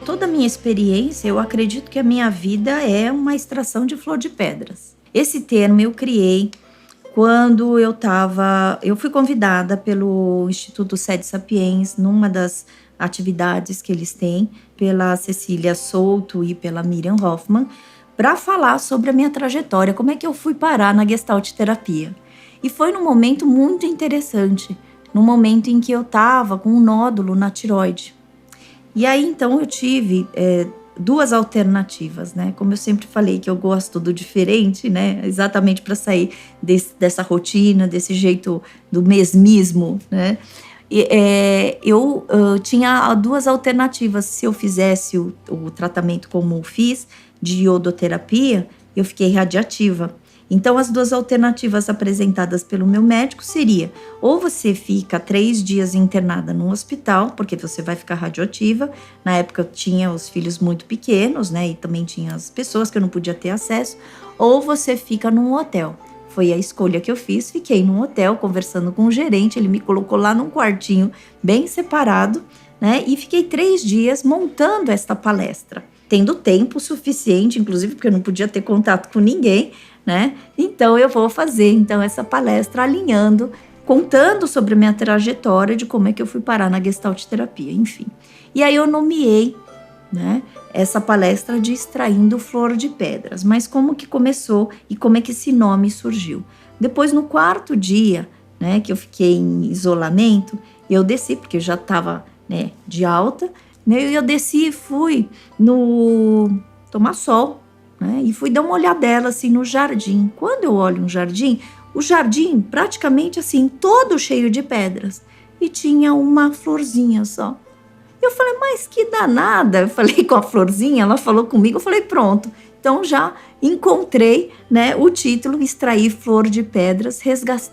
toda a minha experiência, eu acredito que a minha vida é uma extração de flor de pedras. Esse termo eu criei quando eu fui convidada pelo Instituto Sede Sapiens, numa das atividades que eles têm, pela Cecília Souto e pela Miriam Hoffman, para falar sobre a minha trajetória, como é que eu fui parar na Gestalt terapia. E foi num momento muito interessante, num momento em que eu estava com um nódulo na tireoide. E aí, então, eu tive duas alternativas, né? Como eu sempre falei que eu gosto do diferente, né? Exatamente para sair dessa rotina, desse jeito do mesmismo, né? Eu tinha duas alternativas. Se eu fizesse o tratamento como eu fiz, de iodoterapia, eu fiquei radiativa. Então, as duas alternativas apresentadas pelo meu médico seria: ou você fica 3 dias internada num hospital, porque você vai ficar radioativa. Na época eu tinha os filhos muito pequenos, né? E também tinha as pessoas que eu não podia ter acesso. Ou você fica num hotel. Foi a escolha que eu fiz. Fiquei num hotel conversando com o gerente. Ele me colocou lá num quartinho bem separado, né? E fiquei 3 dias montando esta palestra, tendo tempo suficiente, inclusive porque eu não podia ter contato com ninguém, né? Então eu vou fazer essa palestra alinhando, contando sobre a minha trajetória de como é que eu fui parar na Gestalt terapia, enfim. E aí eu nomeei, né, essa palestra de Extraindo Flor de Pedras. Mas como que começou e como é que esse nome surgiu? Depois, no 4º dia, né, que eu fiquei em isolamento, eu desci, porque eu já estava, né, de alta, né, eu desci e fui tomar sol, né, e fui dar uma olhadela assim no jardim. Quando eu olho um jardim, o jardim praticamente assim, todo cheio de pedras, e tinha uma florzinha só. Eu falei, mas que danada. Eu falei com a florzinha, ela falou comigo, eu falei, pronto. Então já encontrei, né, o título Extrair Flor de Pedras,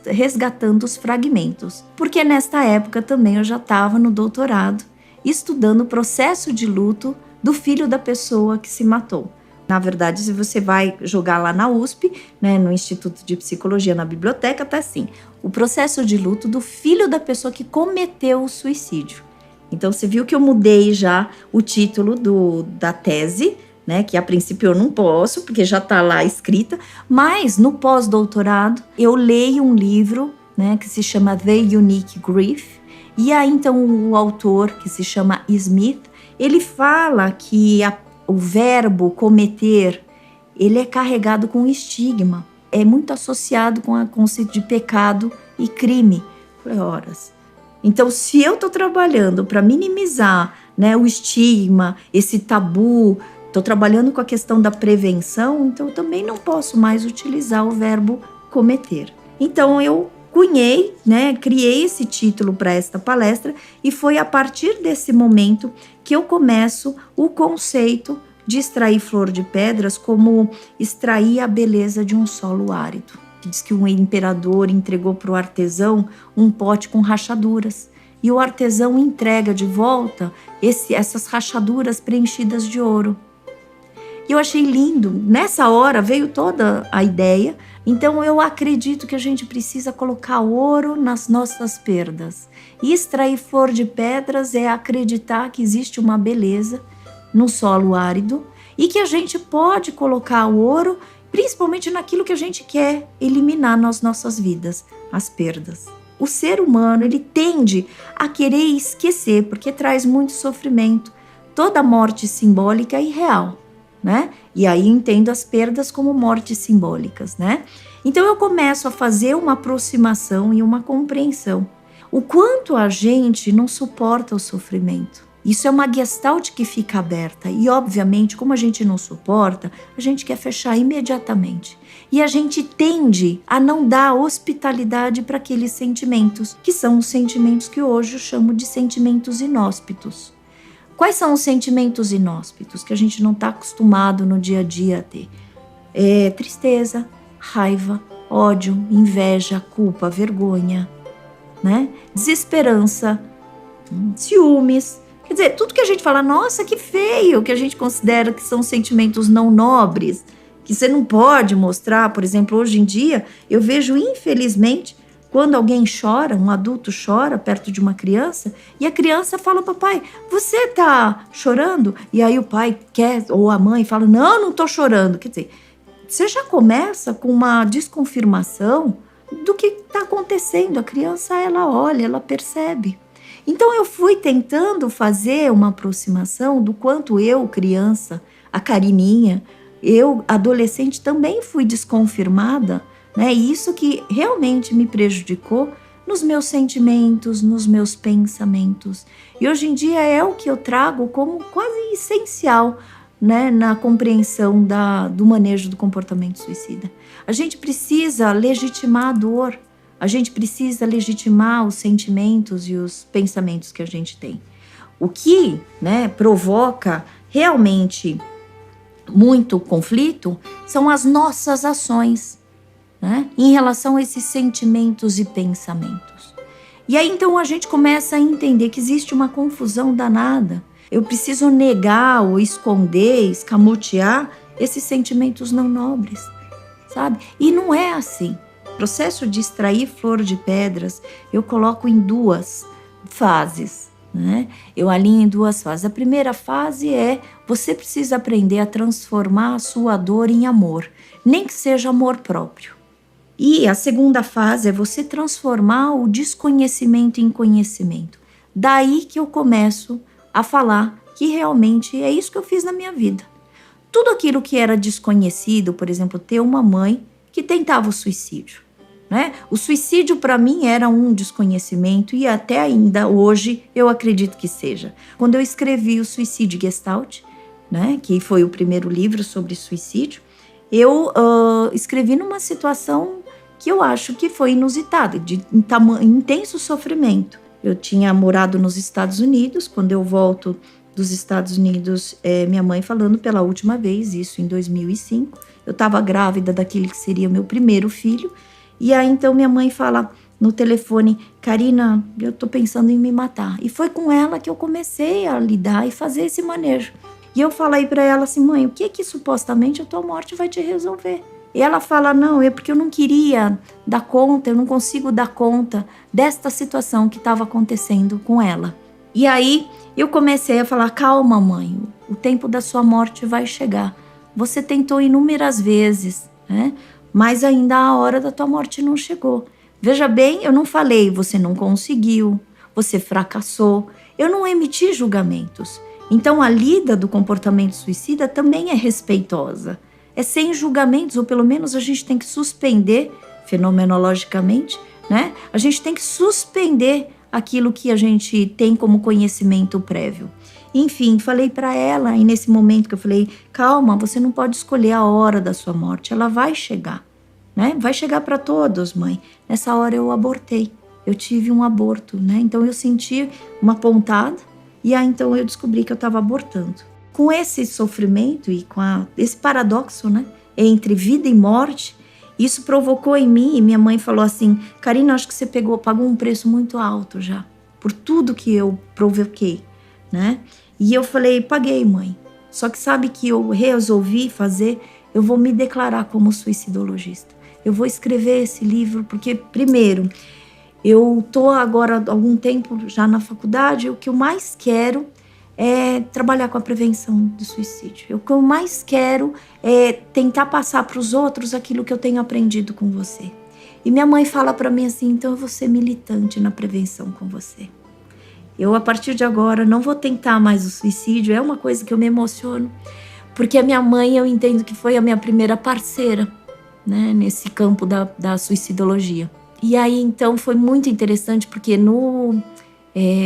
resgatando os fragmentos. Porque nesta época também eu já estava no doutorado, estudando o processo de luto do filho da pessoa que se matou. Na verdade, se você vai jogar lá na USP, né, no Instituto de Psicologia, na biblioteca, tá assim, o processo de luto do filho da pessoa que cometeu o suicídio. Então, você viu que eu mudei já o título da tese, né? Que a princípio eu não posso, porque já está lá escrita. Mas, no pós-doutorado, eu leio um livro, né? Que se chama The Unique Grief. E aí, então, o autor, que se chama Smith, ele fala que o verbo cometer, ele é carregado com estigma. É muito associado com o conceito de pecado e crime. Falei, horas. Então, se eu estou trabalhando para minimizar, né, o estigma, esse tabu, estou trabalhando com a questão da prevenção, então eu também não posso mais utilizar o verbo cometer. Então, eu cunhei, né, criei esse título para esta palestra e foi a partir desse momento que eu começo o conceito de extrair flor de pedras como extrair a beleza de um solo árido. Diz que um imperador entregou para o artesão um pote com rachaduras e o artesão entrega de volta essas rachaduras preenchidas de ouro. E eu achei lindo. Nessa hora veio toda a ideia. Então eu acredito que a gente precisa colocar ouro nas nossas perdas. E extrair flor de pedras é acreditar que existe uma beleza no solo árido e que a gente pode colocar o ouro principalmente naquilo que a gente quer eliminar nas nossas vidas, as perdas. O ser humano, ele tende a querer esquecer, porque traz muito sofrimento. Toda morte simbólica é irreal, né? E aí entendo as perdas como mortes simbólicas, né? Então eu começo a fazer uma aproximação e uma compreensão. O quanto a gente não suporta o sofrimento. Isso é uma gestalt que fica aberta e, obviamente, como a gente não suporta, a gente quer fechar imediatamente. E a gente tende a não dar hospitalidade para aqueles sentimentos, que são os sentimentos que hoje eu chamo de sentimentos inóspitos. Quais são os sentimentos inóspitos que a gente não está acostumado no dia a dia a ter? Tristeza, raiva, ódio, inveja, culpa, vergonha, né? Desesperança, ciúmes. Quer dizer, tudo que a gente fala, nossa, que feio, que a gente considera que são sentimentos não nobres, que você não pode mostrar. Por exemplo, hoje em dia, eu vejo, infelizmente, quando alguém chora, um adulto chora perto de uma criança, e a criança fala para o pai, você tá chorando? E aí o pai ou a mãe fala, não tô chorando. Quer dizer, você já começa com uma desconfirmação do que está acontecendo. A criança, ela olha, ela percebe. Então eu fui tentando fazer uma aproximação do quanto eu, criança, a Carininha, eu, adolescente, também fui desconfirmada, né? E isso que realmente me prejudicou nos meus sentimentos, nos meus pensamentos. E hoje em dia é o que eu trago como quase essencial, né, na compreensão do manejo do comportamento suicida. A gente precisa legitimar a dor, a gente precisa legitimar os sentimentos e os pensamentos que a gente tem. O que, né, provoca realmente muito conflito são as nossas ações, né, em relação a esses sentimentos e pensamentos. E aí então a gente começa a entender que existe uma confusão danada. Eu preciso negar ou esconder, escamotear esses sentimentos não nobres, sabe? E não é assim. O processo de extrair flor de pedras, eu coloco em 2 fases, né? Eu alinho em 2 fases. A primeira fase é você precisa aprender a transformar a sua dor em amor, nem que seja amor próprio. E a segunda fase é você transformar o desconhecimento em conhecimento. Daí que eu começo a falar que realmente é isso que eu fiz na minha vida. Tudo aquilo que era desconhecido, por exemplo, ter uma mãe que tentava o suicídio, né? O suicídio para mim era um desconhecimento e até ainda hoje eu acredito que seja. Quando eu escrevi o Suicídio Gestalt, né, que foi o primeiro livro sobre suicídio, eu escrevi numa situação que eu acho que foi inusitada, de intenso sofrimento. Eu tinha morado nos Estados Unidos, quando eu volto dos Estados Unidos, minha mãe falando pela última vez, isso em 2005, eu estava grávida daquele que seria o meu primeiro filho, e aí então minha mãe fala no telefone, Carina, eu tô pensando em me matar. E foi com ela que eu comecei a lidar e fazer esse manejo. E eu falei para ela assim, mãe, o que supostamente a tua morte vai te resolver? E ela fala, não, é porque eu não queria dar conta, eu não consigo dar conta desta situação que estava acontecendo com ela. E aí eu comecei a falar, calma mãe, o tempo da sua morte vai chegar. Você tentou inúmeras vezes, né? Mas ainda a hora da tua morte não chegou. Veja bem, eu não falei, você não conseguiu, você fracassou. Eu não emiti julgamentos. Então a lida do comportamento suicida também é respeitosa. É sem julgamentos, ou pelo menos a gente tem que suspender, fenomenologicamente, né? A gente tem que suspender aquilo que a gente tem como conhecimento prévio. Enfim, falei para ela, e nesse momento que eu falei, calma, você não pode escolher a hora da sua morte, ela vai chegar, né? Vai chegar para todos, mãe. Nessa hora eu abortei, eu tive um aborto, né? Então eu senti uma pontada, e aí então eu descobri que eu estava abortando. Com esse sofrimento e com esse paradoxo, né, entre vida e morte, isso provocou em mim, e minha mãe falou assim, Carina, acho que você pagou um preço muito alto já, por tudo que eu provoquei, né? E eu falei, paguei, mãe. Só que sabe que eu resolvi fazer, eu vou me declarar como suicidologista. Eu vou escrever esse livro, porque, primeiro, eu estou agora há algum tempo já na faculdade, o que eu mais quero é trabalhar com a prevenção do suicídio. O que eu mais quero é tentar passar para os outros aquilo que eu tenho aprendido com você. E minha mãe fala para mim assim, então eu vou ser militante na prevenção com você. Eu, a partir de agora, não vou tentar mais o suicídio, é uma coisa que eu me emociono, porque a minha mãe, eu entendo que foi a minha primeira parceira, né, nesse campo da suicidologia. E aí, então, foi muito interessante, porque no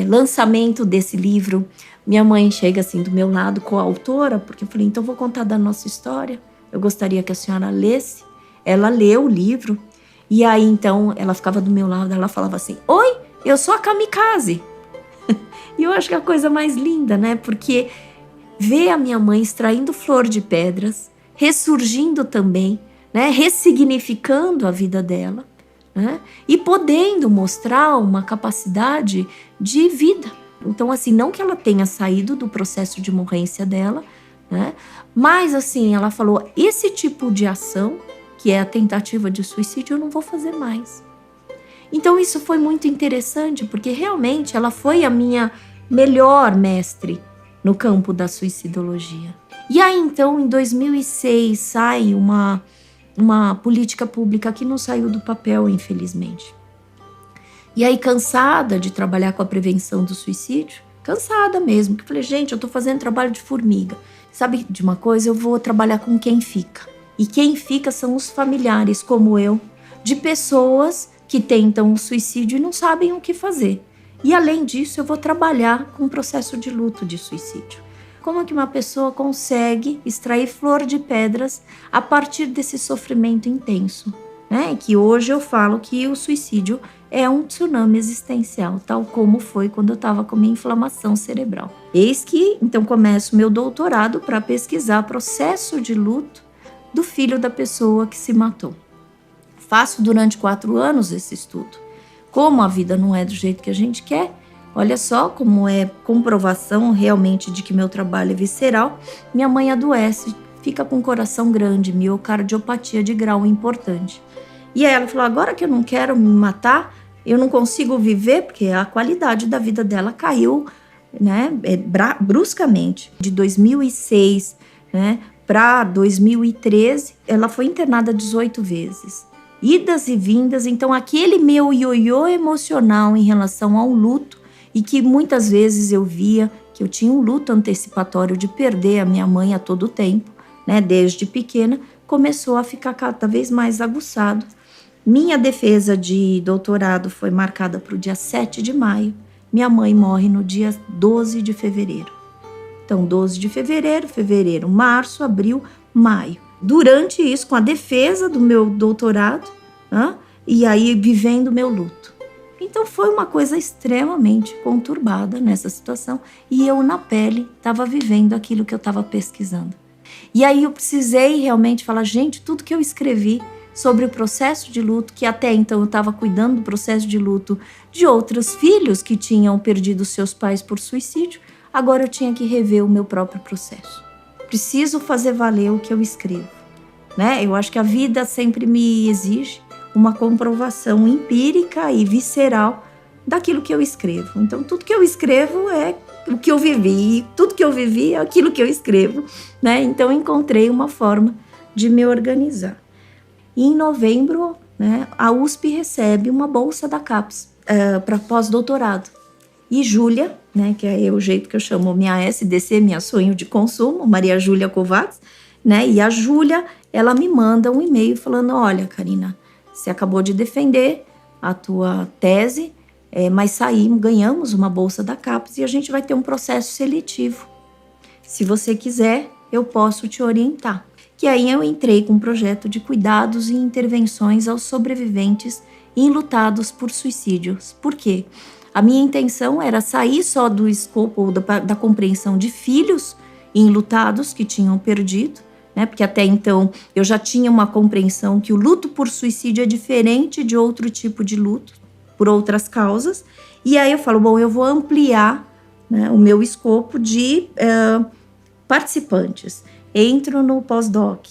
lançamento desse livro, minha mãe chega assim do meu lado, coautora, porque eu falei, então vou contar da nossa história, eu gostaria que a senhora lesse. Ela leu o livro, e aí então ela ficava do meu lado, ela falava assim, oi, eu sou a kamikaze. E eu acho que é a coisa mais linda, né, porque ver a minha mãe extraindo flor de pedras, ressurgindo também, né, ressignificando a vida dela, né, e podendo mostrar uma capacidade de vida. Então, assim, não que ela tenha saído do processo de morrência dela, né? Mas, assim, ela falou, esse tipo de ação, que é a tentativa de suicídio, eu não vou fazer mais. Então isso foi muito interessante, porque realmente ela foi a minha melhor mestre no campo da suicidologia. E aí então, em 2006, sai uma política pública que não saiu do papel, infelizmente. E aí, cansada de trabalhar com a prevenção do suicídio, cansada mesmo, que falei, gente, eu tô fazendo trabalho de formiga. Sabe de uma coisa? Eu vou trabalhar com quem fica. E quem fica são os familiares, como eu, de pessoas que tentam o suicídio e não sabem o que fazer. E além disso, eu vou trabalhar com o processo de luto de suicídio. Como é que uma pessoa consegue extrair flor de pedras a partir desse sofrimento intenso? Né? Que hoje eu falo que o suicídio é um tsunami existencial, tal como foi quando eu estava com minha inflamação cerebral. Eis que, então, começo meu doutorado para pesquisar processo de luto do filho da pessoa que se matou. Faço durante 4 anos esse estudo. Como a vida não é do jeito que a gente quer, olha só como é comprovação realmente de que meu trabalho é visceral. Minha mãe adoece, fica com o coração grande, miocardiopatia de grau importante. E aí ela falou, agora que eu não quero me matar, eu não consigo viver, porque a qualidade da vida dela caiu, né, bruscamente. De 2006, né, para 2013, ela foi internada 18 vezes. Idas e vindas, então aquele meu ioiô emocional em relação ao luto, e que muitas vezes eu via que eu tinha um luto antecipatório de perder a minha mãe a todo tempo, né, desde pequena, começou a ficar cada vez mais aguçado. Minha defesa de doutorado foi marcada para o dia 7 de maio. Minha mãe morre no dia 12 de fevereiro. Então, 12 de fevereiro, março, abril, maio. Durante isso, com a defesa do meu doutorado, e aí vivendo o meu luto. Então, foi uma coisa extremamente conturbada nessa situação. E eu, na pele, estava vivendo aquilo que eu estava pesquisando. E aí eu precisei realmente falar, gente, tudo que eu escrevi sobre o processo de luto, que até então eu estava cuidando do processo de luto de outros filhos que tinham perdido seus pais por suicídio, agora eu tinha que rever o meu próprio processo. Preciso fazer valer o que eu escrevo, né? Eu acho que a vida sempre me exige uma comprovação empírica e visceral daquilo que eu escrevo. Então, tudo que eu escrevo é o que eu vivi, e tudo que eu vivi é aquilo que eu escrevo, né? Então, encontrei uma forma de me organizar. E em novembro, né, a USP recebe uma bolsa da CAPES para pós-doutorado. E Júlia, né, que é o jeito que eu chamo minha SDC, minha sonho de consumo, Maria Júlia Kovács, né, e a Júlia, ela me manda um e-mail falando, olha, Karina, você acabou de defender a tua tese, mas ganhamos uma bolsa da CAPES e a gente vai ter um processo seletivo. Se você quiser, eu posso te orientar. Que aí eu entrei com um projeto de cuidados e intervenções aos sobreviventes enlutados por suicídios. Por quê? A minha intenção era sair só do escopo ou da compreensão de filhos enlutados que tinham perdido, né? Porque até então eu já tinha uma compreensão que o luto por suicídio é diferente de outro tipo de luto, por outras causas. E aí eu falo, bom, eu vou ampliar, né, o meu escopo de participantes. Entro no pós-doc.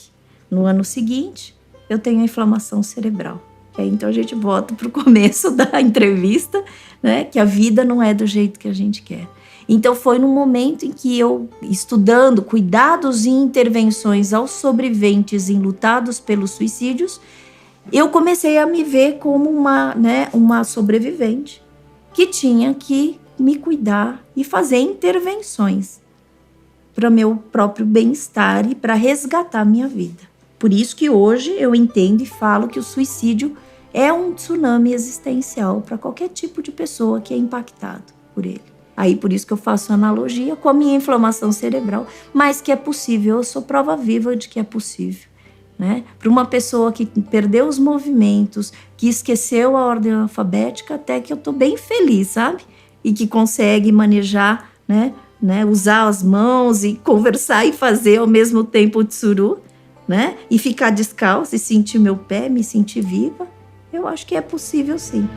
No ano seguinte, eu tenho a inflamação cerebral. E aí, então a gente volta para o começo da entrevista, né, que a vida não é do jeito que a gente quer. Então foi no momento em que eu, estudando cuidados e intervenções aos sobreviventes enlutados pelos suicídios, eu comecei a me ver como uma sobrevivente que tinha que me cuidar e fazer intervenções para meu próprio bem-estar e para resgatar minha vida. Por isso que hoje eu entendo e falo que o suicídio é um tsunami existencial para qualquer tipo de pessoa que é impactado por ele. Aí por isso que eu faço analogia com a minha inflamação cerebral, mas que é possível, eu sou prova viva de que é possível, né? Para uma pessoa que perdeu os movimentos, que esqueceu a ordem alfabética, até que eu estou bem feliz, sabe? E que consegue manejar, né, usar as mãos e conversar e fazer ao mesmo tempo o tsuru, né? E ficar descalço e sentir meu pé, me sentir viva. Eu acho que é possível sim.